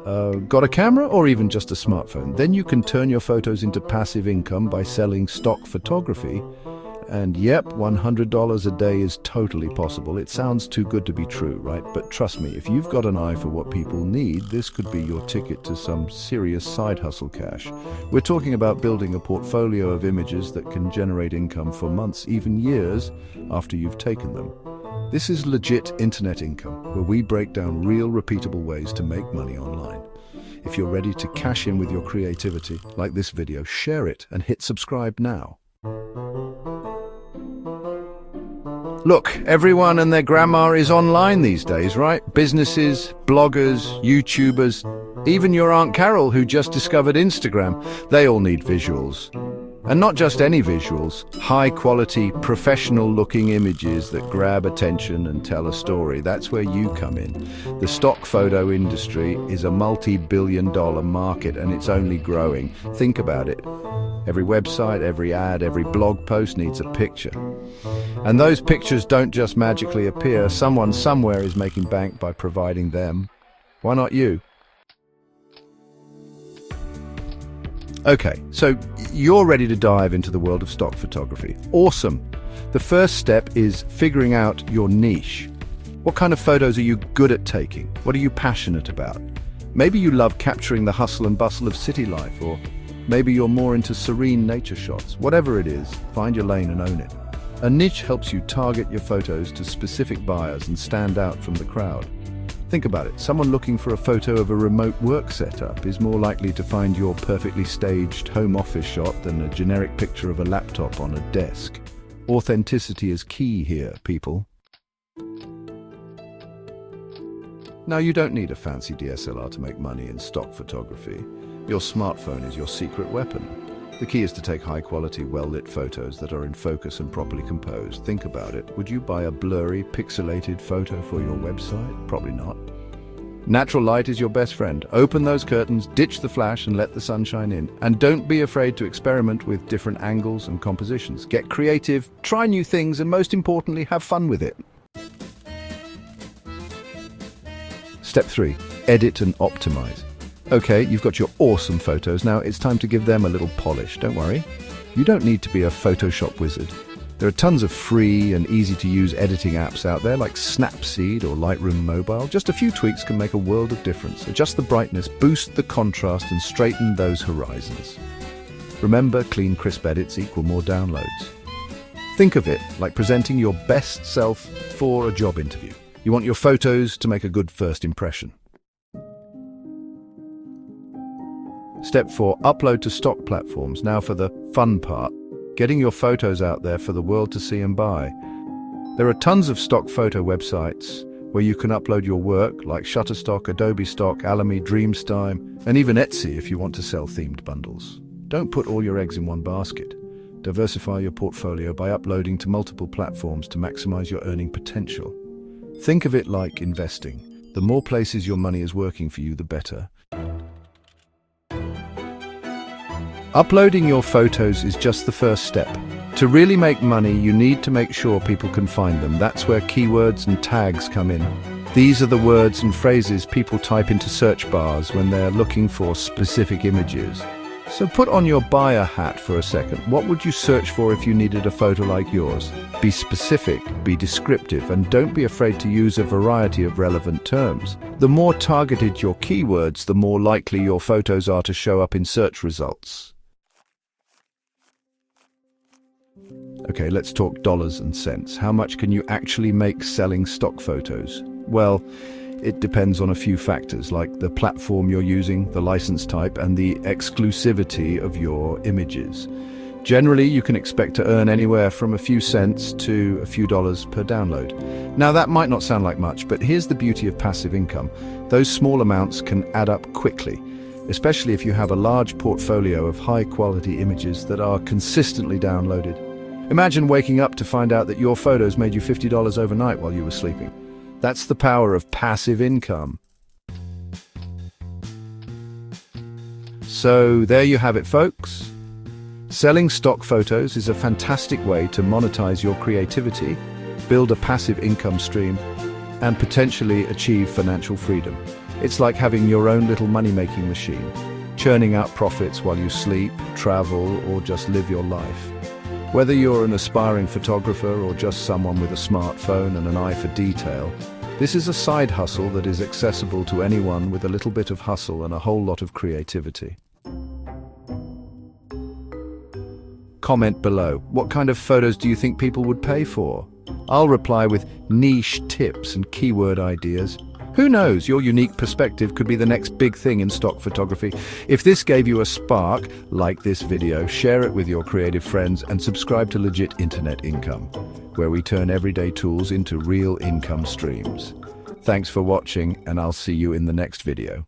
Got a camera or even just a smartphone? Then you can turn your photos into passive income by selling stock photography. And yep, $100 a day is totally possible. It sounds too good to be true, right? But trust me, if you've got an eye for what people need, this could be your ticket to some serious side hustle cash. We're talking about building a portfolio of images that can generate income for months, even years, after you've taken them. This is legit internet income, where we break down real, repeatable ways to make money online. If you're ready to cash in with your creativity, like this video, share it and hit subscribe now. Look, everyone and their grandma is online these days, right? Businesses, bloggers, YouTubers, even your Aunt Carol who just discovered Instagram. They all need visuals. And not just any visuals, high-quality, professional-looking images that grab attention and tell a story. That's where you come in. The stock photo industry is a multi-billion-dollar market, and it's only growing. Think about it. Every website, every ad, every blog post needs a picture. And those pictures don't just magically appear. Someone somewhere is making bank by providing them. Why not you? Okay, so you're ready to dive into the world of stock photography. Awesome. The first step is figuring out your niche. What kind of photos are you good at taking? What are you passionate about? Maybe you love capturing the hustle and bustle of city life, or maybe you're more into serene nature shots. Whatever it is, find your lane and own it. A niche helps you target your photos to specific buyers and stand out from the crowd. Think about it. Someone looking for a photo of a remote work setup is more likely to find your perfectly staged home office shot than a generic picture of a laptop on a desk. Authenticity is key here, people. Now, you don't need a fancy DSLR to make money in stock photography. Your smartphone is your secret weapon. The key is to take high-quality, well-lit photos that are in focus and properly composed. Think about it. Would you buy a blurry, pixelated photo for your website? Probably not. Natural light is your best friend. Open those curtains, ditch the flash, and let the sunshine in. And don't be afraid to experiment with different angles and compositions. Get creative, try new things, and most importantly, have fun with it. Step 3. Edit and optimize. Okay, you've got your awesome photos. Now it's time to give them a little polish. Don't worry. You don't need to be a Photoshop wizard. There are tons of free and easy-to-use editing apps out there like Snapseed or Lightroom Mobile. Just a few tweaks can make a world of difference. Adjust the brightness, boost the contrast, and straighten those horizons. Remember, clean, crisp edits equal more downloads. Think of it like presenting your best self for a job interview. You want your photos to make a good first impression. Step 4. Upload to stock platforms. Now for the fun part. Getting your photos out there for the world to see and buy. There are tons of stock photo websites where you can upload your work, like Shutterstock, Adobe Stock, Alamy, Dreamstime, and even Etsy if you want to sell themed bundles. Don't put all your eggs in one basket. Diversify your portfolio by uploading to multiple platforms to maximize your earning potential. Think of it like investing. The more places your money is working for you, the better. Uploading your photos is just the first step. To really make money, you need to make sure people can find them. That's where keywords and tags come in. These are the words and phrases people type into search bars when they're looking for specific images. So put on your buyer hat for a second. What would you search for if you needed a photo like yours? Be specific, be descriptive, and don't be afraid to use a variety of relevant terms. The more targeted your keywords, the more likely your photos are to show up in search results. Okay, let's talk dollars and cents. How much can you actually make selling stock photos? Well, it depends on a few factors, like the platform you're using, the license type, and the exclusivity of your images. Generally, you can expect to earn anywhere from a few cents to a few dollars per download. Now, that might not sound like much, but here's the beauty of passive income. Those small amounts can add up quickly, especially if you have a large portfolio of high-quality images that are consistently downloaded. Imagine waking up to find out that your photos made you $50 overnight while you were sleeping. That's the power of passive income. So there you have it, folks. Selling stock photos is a fantastic way to monetize your creativity, build a passive income stream, and potentially achieve financial freedom. It's like having your own little money-making machine, churning out profits while you sleep, travel, or just live your life. Whether you're an aspiring photographer or just someone with a smartphone and an eye for detail, this is a side hustle that is accessible to anyone with a little bit of hustle and a whole lot of creativity. Comment below. What kind of photos do you think people would pay for? I'll reply with niche tips and keyword ideas. Who knows, your unique perspective could be the next big thing in stock photography. If this gave you a spark, like this video, share it with your creative friends, and subscribe to Legit Internet Income, where we turn everyday tools into real income streams. Thanks for watching, and I'll see you in the next video.